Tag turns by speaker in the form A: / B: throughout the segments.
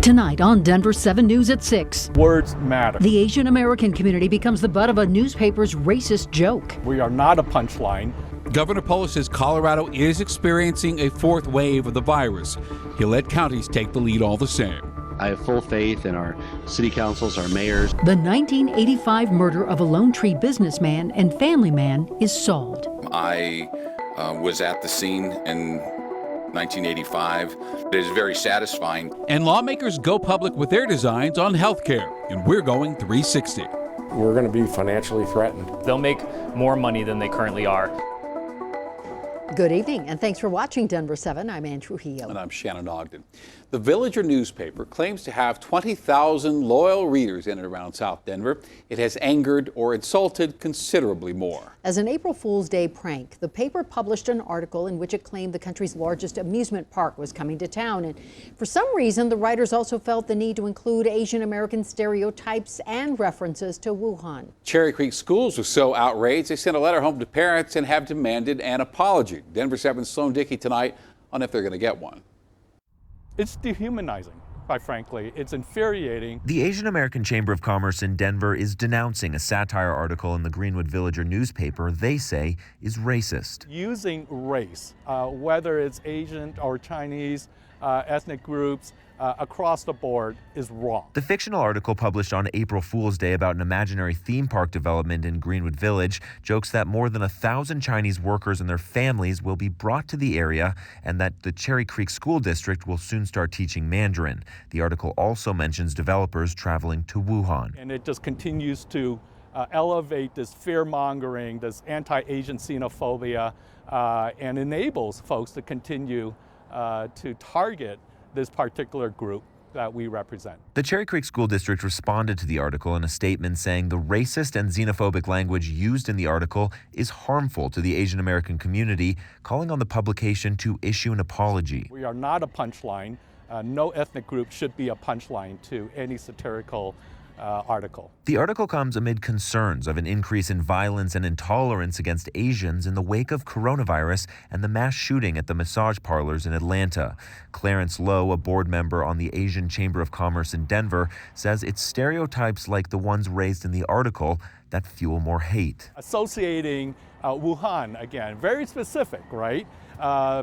A: Tonight on Denver7 News at 6.
B: Words matter.
A: The Asian American community becomes the butt of a newspaper's racist joke.
B: We are not a punchline.
C: Governor Polis says Colorado is experiencing a fourth wave of the virus. He'll let counties take the lead all the same.
D: I have full faith in our city councils, our mayors.
A: The 1985 murder of a Lone Tree businessman and family man is solved.
E: I was at the scene in 1985. It is very satisfying.
C: And lawmakers go public with their designs on health care, and we're going 360.
F: We're going to be financially threatened.
G: They'll make more money than they currently are.
H: Good evening, and thanks for watching Denver7. I'm Ann Trujillo.
I: And I'm Shannon Ogden. The Villager newspaper claims to have 20,000 loyal readers in and around South Denver. It has angered or insulted considerably more.
H: As an April Fool's Day prank, the paper published an article in which it claimed the country's largest amusement park was coming to town. And for some reason, the writers also felt the need to include Asian American stereotypes and references to Wuhan.
I: Cherry Creek schools were so outraged, they sent a letter home to parents and have demanded an apology. Denver7's Sloan Dickey tonight on if they're going to get one.
B: It's dehumanizing, quite frankly. It's infuriating.
J: The Asian American Chamber of Commerce in Denver is denouncing a satire article in the Greenwood Villager newspaper they say is racist.
B: Using race, whether it's Asian or Chinese, ethnic groups, across the board is wrong.
J: The fictional article published on April Fool's Day about an imaginary theme park development in Greenwood Village jokes that more than 1,000 Chinese workers and their families will be brought to the area and that the Cherry Creek School District will soon start teaching Mandarin. The article also mentions developers traveling to Wuhan.
B: And it just continues to elevate this fear-mongering, this anti-Asian xenophobia, and enables folks to continue to target this particular group that we represent.
J: The Cherry Creek School District responded to the article in a statement saying the racist and xenophobic language used in the article is harmful to the Asian American community, calling on the publication to issue an apology.
B: We are not a punchline. No ethnic group should be a punchline to any satirical article.
J: The article comes amid concerns of an increase in violence and intolerance against Asians in the wake of coronavirus and the mass shooting at the massage parlors in Atlanta. Clarence Lowe, a board member on the Asian Chamber of Commerce in Denver, says it's stereotypes like the ones raised in the article that fuel more hate.
B: Associating Wuhan, again, very specific, right?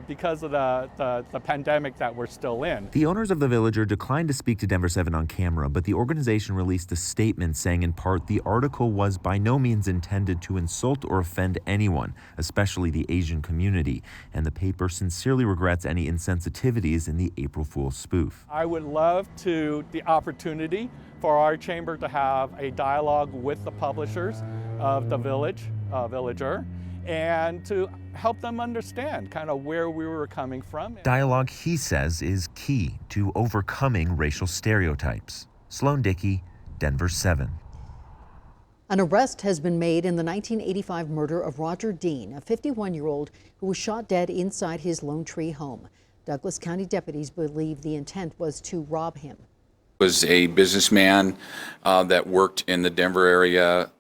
B: Because of the pandemic that we're still in.
J: The owners of the Villager declined to speak to Denver7 on camera, but the organization released a statement saying in part the article was by no means intended to insult or offend anyone, especially the Asian community, and the paper sincerely regrets any insensitivities in the April Fool's spoof.
B: I would love the opportunity for our chamber to have a dialogue with the publishers of the Villager, and to help them understand kind of where we were coming from.
J: Dialogue, he says, is key to overcoming racial stereotypes. Sloan Dickey, Denver7.
H: An arrest has been made in the 1985 murder of Roger Dean, a 51-year-old who was shot dead inside his Lone Tree home. Douglas County deputies believe the intent was to rob him.
E: Was a businessman that worked in the Denver area,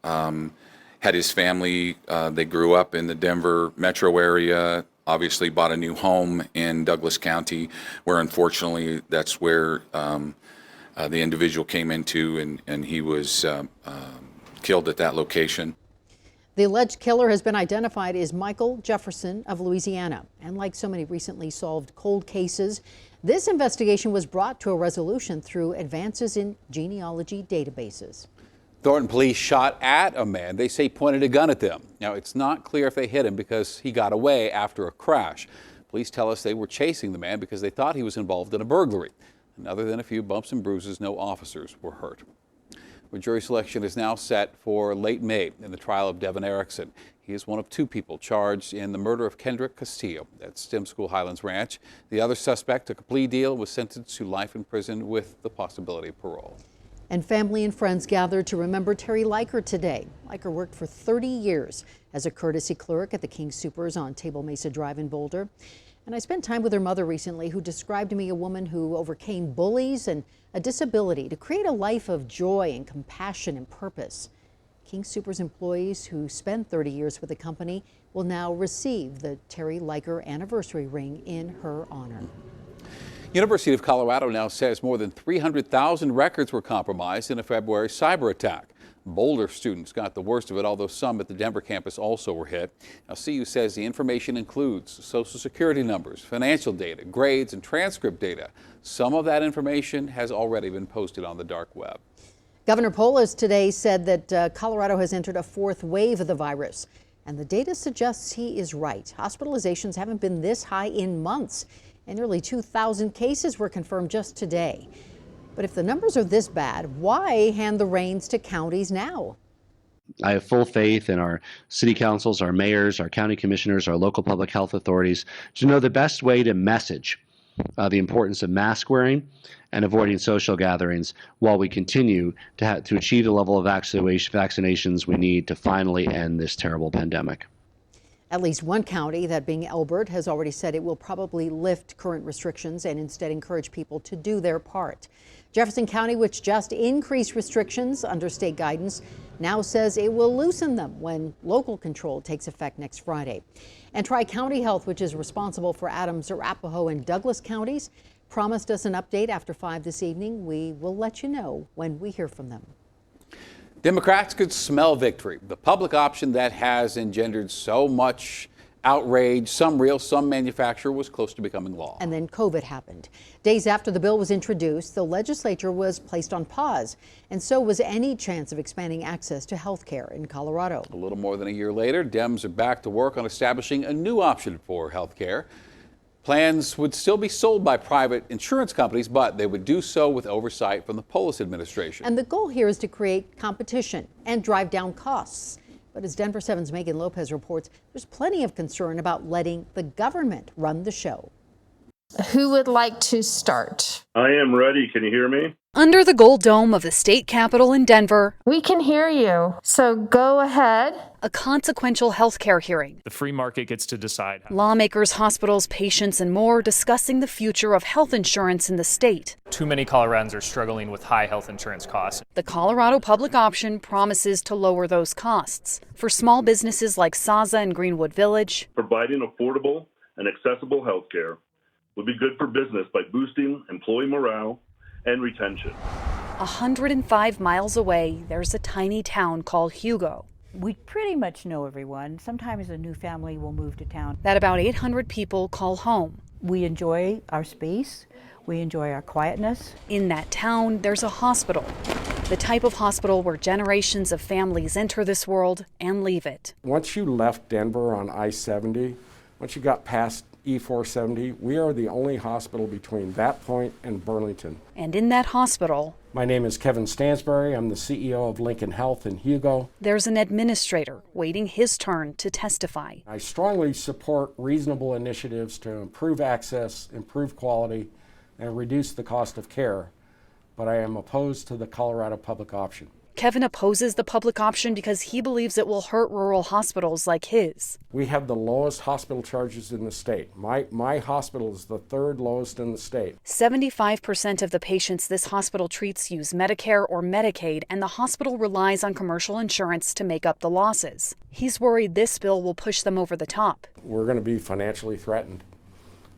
E: had his family, they grew up in the Denver metro area, obviously bought a new home in Douglas County, where unfortunately that's where the individual came into, and he was killed at that location.
H: The alleged killer has been identified as Michael Jefferson of Louisiana. And like so many recently solved cold cases, this investigation was brought to a resolution through advances in genealogy databases.
I: Thornton police shot at a man they say pointed a gun at them. Now, it's not clear if they hit him because he got away after a crash. Police tell us they were chasing the man because they thought he was involved in a burglary. And other than a few bumps and bruises, no officers were hurt. Well, jury selection is now set for late May in the trial of Devin Erickson. He is one of two people charged in the murder of Kendrick Castillo at STEM School Highlands Ranch. The other suspect took a plea deal and was sentenced to life in prison with the possibility of parole.
H: And family and friends gathered to remember Terry Leiker today. Leiker worked for 30 years as a courtesy clerk at the King Soopers on Table Mesa Drive in Boulder. And I spent time with her mother recently, who described to me a woman who overcame bullies and a disability to create a life of joy and compassion and purpose. King Soopers employees who spent 30 years with the company will now receive the Terry Leiker anniversary ring in her honor.
I: University of Colorado now says more than 300,000 records were compromised in a February cyber attack. Boulder students got the worst of it, although some at the Denver campus also were hit. Now, CU says the information includes Social Security numbers, financial data, grades, and transcript data. Some of that information has already been posted on the dark web.
H: Governor Polis today said that Colorado has entered a fourth wave of the virus, and the data suggests he is right. Hospitalizations haven't been this high in months, and nearly 2,000 cases were confirmed just today. But if the numbers are this bad, why hand the reins to counties now?
D: I have full faith in our city councils, our mayors, our county commissioners, our local public health authorities to know the best way to message the importance of mask wearing and avoiding social gatherings while we continue to achieve the level of vaccinations we need to finally end this terrible pandemic.
H: At least one county, that being Elbert, has already said it will probably lift current restrictions and instead encourage people to do their part. Jefferson County, which just increased restrictions under state guidance, now says it will loosen them when local control takes effect next Friday. And Tri-County Health, which is responsible for Adams, Arapahoe, and Douglas counties, promised us an update after 5 this evening. We will let you know when we hear from them.
I: Democrats could smell victory. The public option that has engendered so much outrage, some real, some manufacturer, was close to becoming law.
H: And then COVID happened. Days after the bill was introduced, the legislature was placed on pause, and so was any chance of expanding access to health care in Colorado.
I: A little more than a year later, Dems are back to work on establishing a new option for health care. Plans would still be sold by private insurance companies, but they would do so with oversight from the Polis administration.
H: And the goal here is to create competition and drive down costs. But as Denver7's Megan Lopez reports, there's plenty of concern about letting the government run the show.
K: Who would like to start?
L: I am ready. Can you hear me?
M: Under the gold dome of the state capitol in Denver.
K: We can hear you, so go ahead.
M: A consequential healthcare hearing.
G: The free market gets to decide.
M: Lawmakers, hospitals, patients, and more discussing the future of health insurance in the state.
G: Too many Coloradans are struggling with high health insurance costs.
M: The Colorado public option promises to lower those costs. For small businesses like Saza and Greenwood Village.
L: Providing affordable and accessible health care would be good for business by boosting employee morale and retention.
M: 105 miles away, there's a tiny town called Hugo.
N: We pretty much know everyone. Sometimes a new family will move to town.
M: That about 800 people call home.
N: We enjoy our space. We enjoy our quietness.
M: In that town, there's a hospital. The type of hospital where generations of families enter this world and leave it.
F: Once you left Denver on I-70, once you got past E470, we are the only hospital between that point and Burlington.
M: And in that hospital,
F: my name is Kevin Stansberry. I'm the CEO of Lincoln Health in Hugo.
M: There's an administrator waiting his turn to testify.
F: I strongly support reasonable initiatives to improve access, improve quality, and reduce the cost of care, but I am opposed to the Colorado public option.
M: Kevin opposes the public option because he believes it will hurt rural hospitals like his.
F: We have the lowest hospital charges in the state. My hospital is the third lowest in the state.
M: 75% of the patients this hospital treats use Medicare or Medicaid, and the hospital relies on commercial insurance to make up the losses. He's worried this bill will push them over the top.
F: We're going to be financially threatened,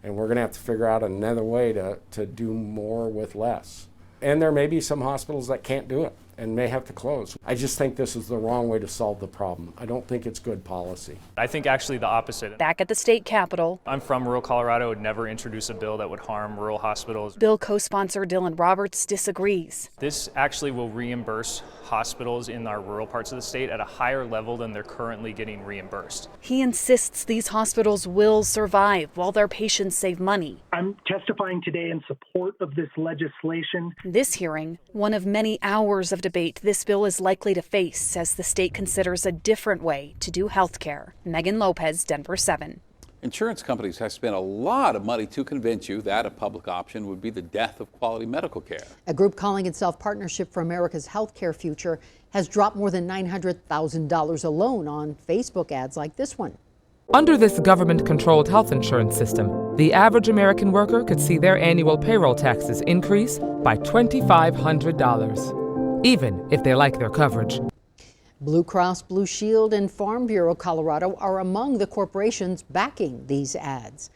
F: and we're going to have to figure out another way to do more with less. And there may be some hospitals that can't do it and may have to close. I just think this is the wrong way to solve the problem. I don't think it's good policy.
G: I think actually the opposite.
M: Back at the state capitol,
G: I'm from rural Colorado, would never introduce a bill that would harm rural hospitals.
M: Bill co-sponsor Dylan Roberts disagrees.
G: This actually will reimburse hospitals in our rural parts of the state at a higher level than they're currently getting reimbursed.
M: He insists these hospitals will survive while their patients save money.
O: I'm testifying today in support of this legislation.
M: This hearing, one of many hours of debate this bill is likely to face as the state considers a different way to do health care. Megan Lopez, Denver7.
I: Insurance companies have spent a lot of money to convince you that a public option would be the death of quality medical care.
H: A group calling itself Partnership for America's Healthcare Future has dropped more than $900,000 alone on Facebook ads like this one.
P: Under this government-controlled health insurance system, the average American worker could see their annual payroll taxes increase by $2,500, even if they like their coverage.
H: Blue Cross Blue Shield and Farm Bureau Colorado are among the corporations backing these ads.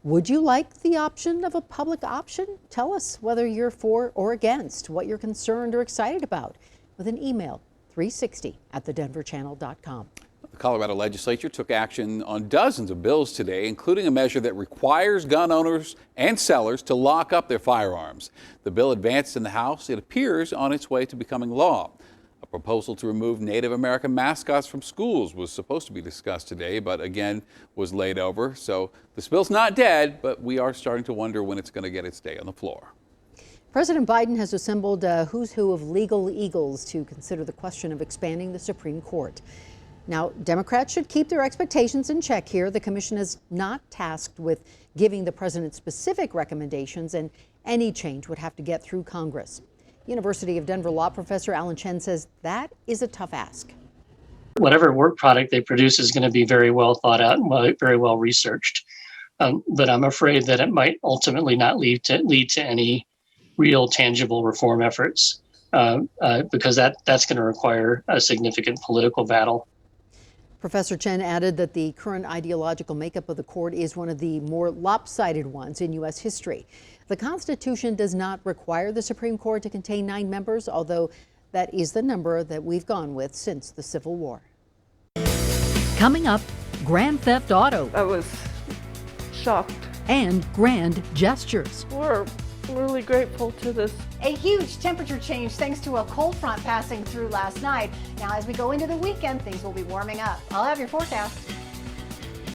H: Would you like the option of a public option? Tell us whether you're for or against, what you're concerned or excited about with an email, 360@thedenverchannel.com.
I: The Colorado legislature took action on dozens of bills today, including a measure that requires gun owners and sellers to lock up their firearms. The bill advanced in the House. It appears on its way to becoming law. A proposal to remove Native American mascots from schools was supposed to be discussed today, but again was laid over. So this bill's not dead, but we are starting to wonder when it's going to get its day on the floor.
H: President Biden has assembled a who's who of legal eagles to consider the question of expanding the Supreme Court. Now, Democrats should keep their expectations in check here. The commission is not tasked with giving the president specific recommendations, and any change would have to get through Congress. University of Denver law professor Alan Chen says that is a tough ask.
Q: Whatever work product they produce is going to be very well thought out and very well researched. But I'm afraid that it might ultimately not lead to any real tangible reform efforts because that's going to require a significant political battle.
H: Professor Chen added that the current ideological makeup of the court is one of the more lopsided ones in U.S. history. The Constitution does not require the Supreme Court to contain 9 members, although that is the number that we've gone with since the Civil War.
A: Coming up, grand theft auto.
R: I was shocked.
A: And grand gestures.
R: We're really grateful to this.
S: A huge temperature change thanks to a cold front passing through last night. Now, as we go into the weekend, things will be warming up. I'll have your forecast.